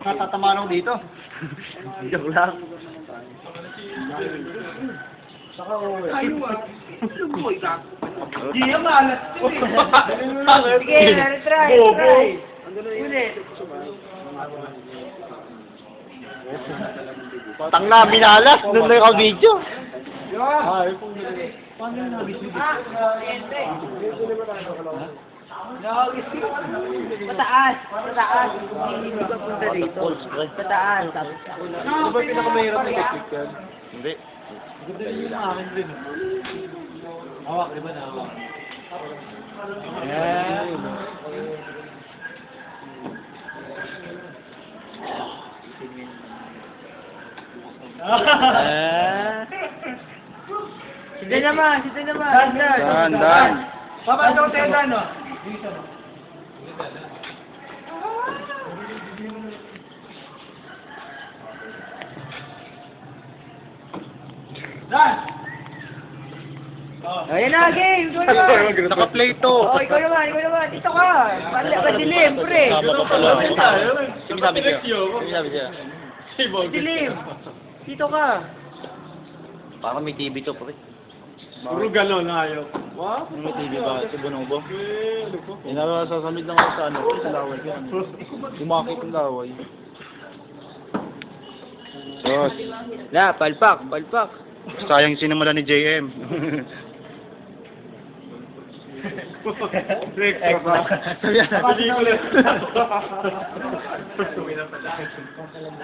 Natatamaan ako dito. Joke lang. Saka Hindi na malas. Sige, try. Ulit. Tangna, minalas. Doon na yung video. Pataas. Hindi ka punta dito. Pataas. Ano ba pinakamahirap na technique yan? Hindi. Ganda yung akin din. Hawak, di ba na hawak? Ayan. Sida naman. Dan. Papasok tayo na, no? Dan! Ayan na, game. Ikaw naman. Naka-play to. Oh, ikaw naman. Dito ka. Madilim, pre. Sino sabi siya? Madilim. Dito ka. Parang may TV to, pre. Puro gano'n na ayaw. Wow! May TV ba? Sa Bonobo? Ano po? Sasamid lang ako sa ano, sa laway ko. Umakit yung laway. Sos. Na, palpak. Sayang sinimula ni JM. Extra pa. Pelikula.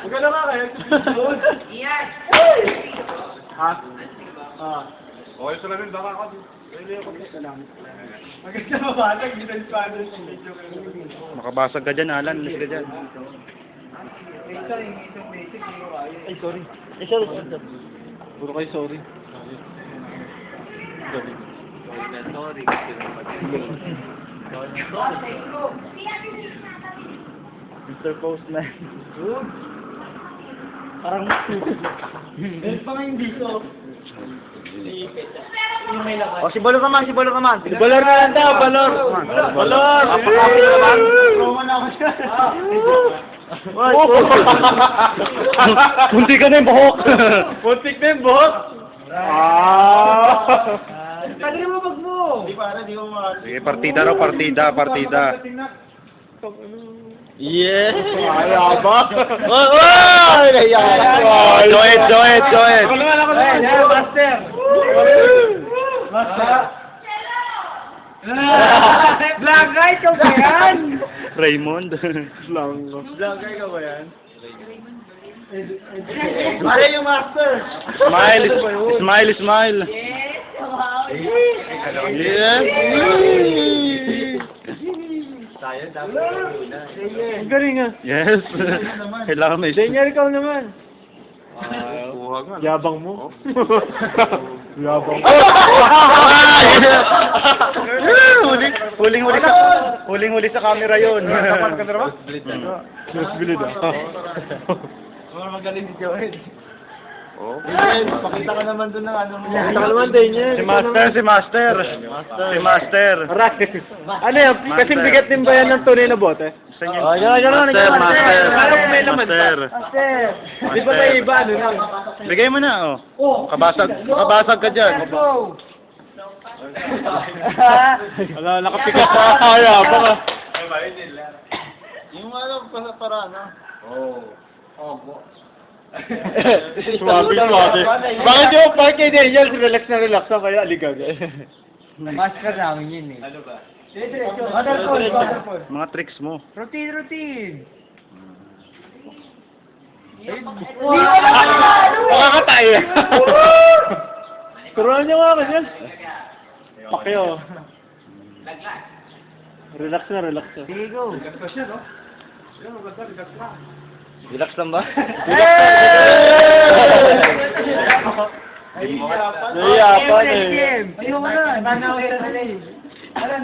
Maganda ka kayo. Iyan. Ha? Okay, sa lamin, baka ako. Pwede ako sa lang. Maganda mabasag, hindi na spano sa video. Makabasag ka dyan, Alan. Alis ka dyan. Ay, sorry. Puro kayo sorry. Mr. Postman. Parang meron pa nga hindi ko. Yung may lakas. O, si Bolor naman. Balor na lang daw, balor. Bolor! Apakapit naman. Roman ako siya. Punti ka na yung buhok. Puntik na yung buhok. Tagalin mo bag mo. Di para, di mo mahal. Sige, partida raw, partida. Yes! Ayaba. Oy! Joet! Ako naman. Master. Black guy ka ba yan? Raymond. Blagay ka ba yan? Pare yung master. Smile. Yes! Tayo dapat muna. Ang galing ah. Yes. Kailangan may Daniel, ikaw naman. Yabang mo. Yabang mo. Huling-huli sa camera yun. Kapal ka na ba? Mas bilid ah. Magaling si Joel. Oh. Pakita ka naman dun ng ano mo. Pakita ka naman, Daniel. Si Master. Ano yan? Kasi bigat din ba yan ng tunay na bote? Master. Di ba may iba? Ano lang? Bigay mo na, oh. Makabasag ka dyan. Wala, nakapikat sa kaya. Baka. Yung ano, para ano? Swabe. Bakit yung park kay Daniel, relax na kaya aligag. Master namin yun eh. Ano ba? Waterfall. Mga tricks mo. Routine. Makakatay. Turuan niyo nga kasi yan. Pakyo. Relax na. Sige, go. Relax lang ba? Nahiyapan eh. Sino ka na?